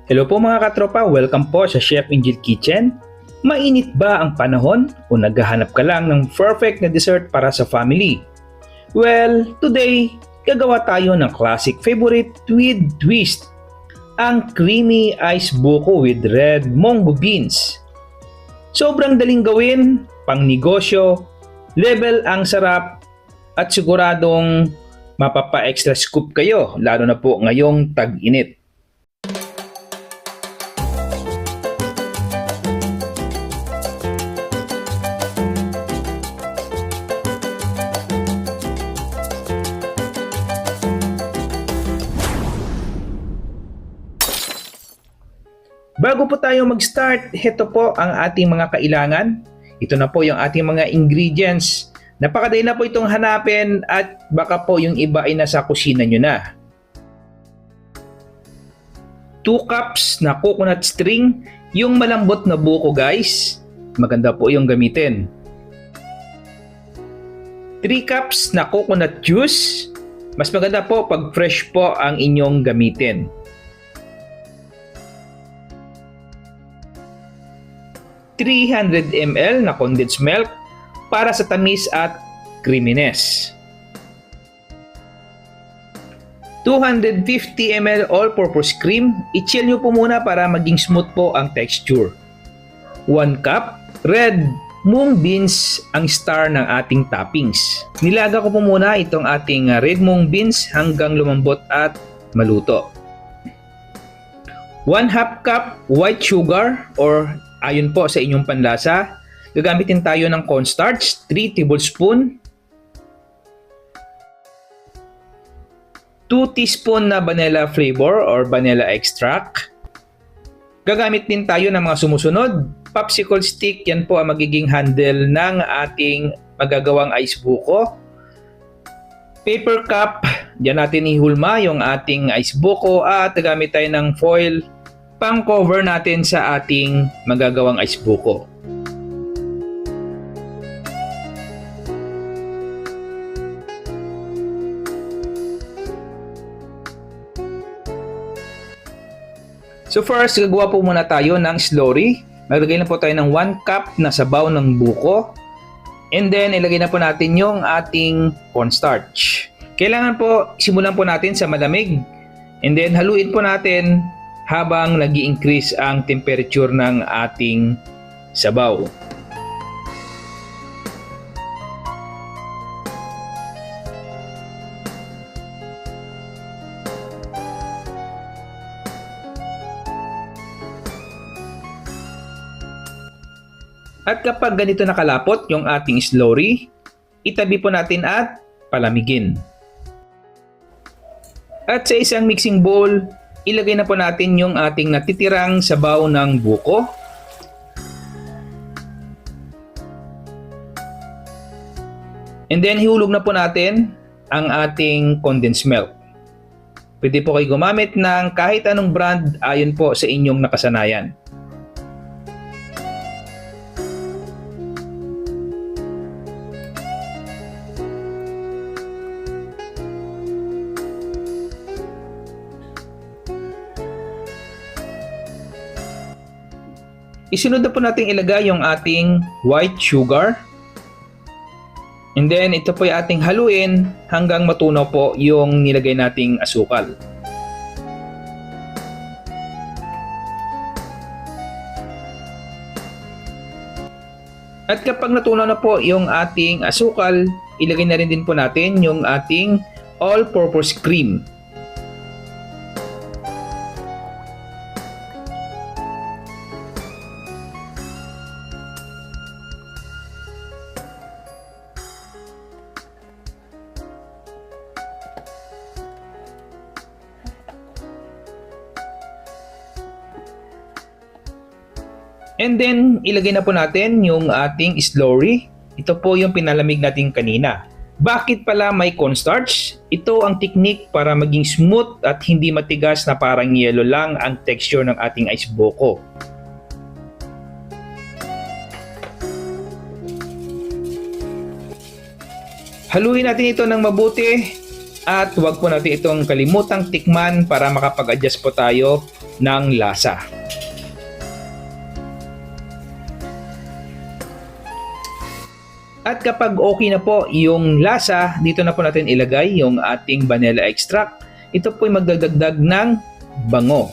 Hello po mga katropa, welcome po sa Chef Angel Kitchen. Mainit ba ang panahon o naghahanap ka lang ng perfect na dessert para sa family? Well, today, gagawa tayo ng classic favorite with twist, ang creamy ice buko with red munggo beans. Sobrang daling gawin, pang negosyo, level ang sarap, at siguradong mapapa-extra scoop kayo, lalo na po ngayong tag-init. Bago po tayo mag-start, ito po ang ating mga kailangan. Ito na po yung ating mga ingredients. Napakadali na po itong hanapin at baka po yung iba ay nasa kusina nyo na. 2 cups na coconut string, yung malambot na buko guys. Maganda po yung gamitin. 3 cups na coconut juice. Mas maganda po pag fresh po ang inyong gamitin. 300 ml na condensed milk para sa tamis at creaminess. 250 ml all-purpose cream, i-chill nyo po muna para maging smooth po ang texture. 1 cup red mung beans ang star ng ating toppings. Nilaga ko po muna itong ating red mung beans hanggang lumambot at maluto. 1/2 cup white sugar or ayon po sa inyong panlasa. Gagamitin tayo ng cornstarch, 3 tablespoon. 2 teaspoon na vanilla flavor or vanilla extract. Gagamit din tayo ng mga sumusunod. Popsicle stick, yan po ang magiging handle ng ating magagawang ice buko. Paper cup, diyan natin ihulma yung ating ice buko at gagamit tayo ng foil pang cover natin sa ating magagawang ice buko. So first, gagawa po muna tayo ng slurry. Maglagay na po tayo ng 1 cup na sabaw ng buko. And then, ilagay na po natin yung ating cornstarch. Kailangan po, simulan po natin sa malamig. And then, haluin po natin habang nag-i-increase ang temperature ng ating sabaw. At kapag ganito nakalapot yung ating slurry, itabi po natin at palamigin. At sa isang mixing bowl, ilagay na po natin yung ating natitirang sabaw ng buko. And then ihulog na po natin ang ating condensed milk. Pwede po kayo gumamit ng kahit anong brand ayon po sa inyong nakasanayan. Isunod na po natin ilagay yung ating white sugar. And then ito po yung ating haluin hanggang matunaw po yung nilagay nating asukal. At kapag natunaw na po yung ating asukal, ilagay na rin din po natin yung ating all-purpose cream. And then, ilagay na po natin yung ating slurry. Ito po yung pinalamig natin kanina. Bakit pala may cornstarch? Ito ang technique para maging smooth at hindi matigas na parang yelo lang ang texture ng ating ice buko. Haluin natin ito ng mabuti at huwag po natin itong kalimutang tikman para makapag-adjust po tayo ng lasa. At kapag okay na po yung lasa, dito na po natin ilagay yung ating vanilla extract. Ito po ay magdadagdag ng bango.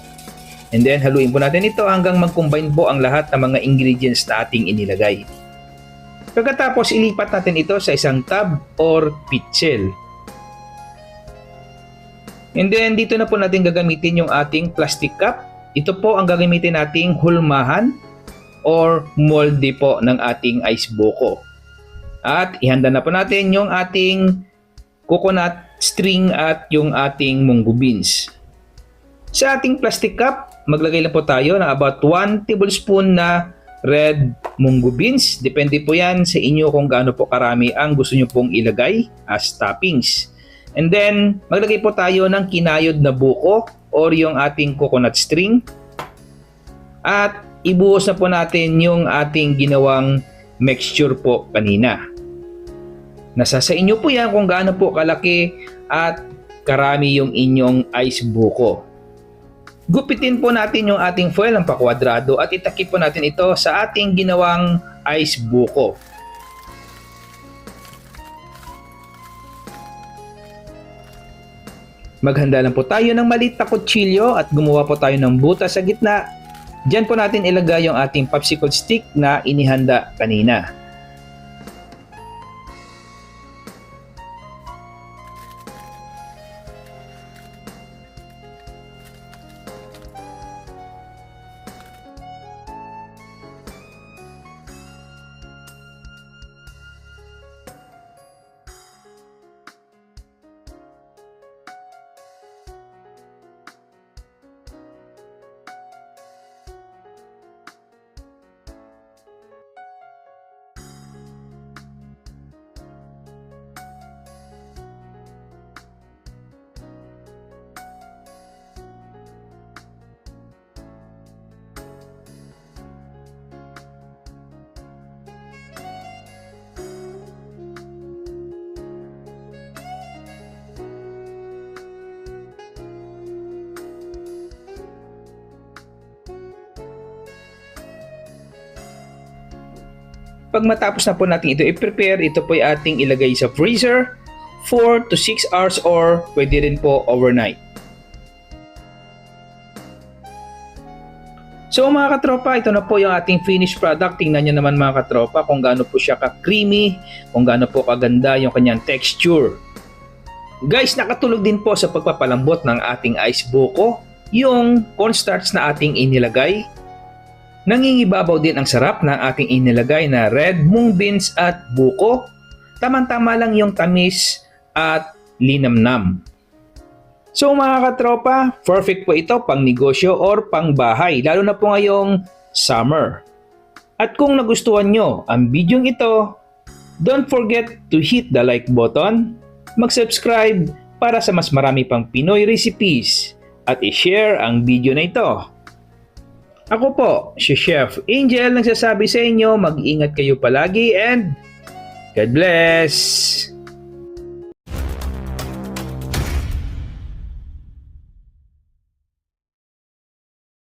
And then haluin po natin ito hanggang mag-combine po ang lahat ng mga ingredients na ating inilagay. Pagkatapos ilipat natin ito sa isang tub or pitchel. And then dito na po natin gagamitin yung ating plastic cup. Ito po ang gagamitin nating hulmahan or molde po ng ating ice buko. At ihanda na po natin yung ating coconut string at yung ating munggo beans. Sa ating plastic cup, maglagay lang po tayo ng about 1 tablespoon na red munggo beans. Depende po yan sa inyo kung gaano po karami ang gusto nyo pong ilagay as toppings. And then, maglagay po tayo ng kinayod na buko or yung ating coconut string. At ibuhos na po natin yung ating ginawang mixture po kanina. Nasa sa inyo po yan kung gaano po kalaki at karami yung inyong ice buko. Gupitin po natin yung ating foil ng pakwadrado at itakip po natin ito sa ating ginawang ice buko. Maghanda lang po tayo ng maliit na kutsilyo at gumawa po tayo ng butas sa gitna. Diyan po natin ilagay yung ating popsicle stick na inihanda kanina. Pag matapos na po natin ito i-prepare, ito po ay ating ilagay sa freezer 4 to 6 hours or pwede rin po overnight. So mga katropa, ito na po yung ating finished product. Tingnan nyo naman mga katropa kung gaano po siya ka-creamy, kung gaano po kaganda yung kanyang texture. Guys, nakatulog din po sa pagpapalambot ng ating ice buko yung cornstarch na ating inilagay. Nangingibabaw din ang sarap ng ating inilagay na red mung beans at buko. Tamang-tama lang yung tamis at linamnam. So mga katropa, perfect po ito pang negosyo or pang bahay, lalo na po ngayong summer. At kung nagustuhan nyo ang video ito, don't forget to hit the like button, mag-subscribe para sa mas marami pang Pinoy recipes at i-share ang video na ito. Ako po, si Chef Angel, nagsasabi sa inyo, mag-ingat kayo palagi and God bless!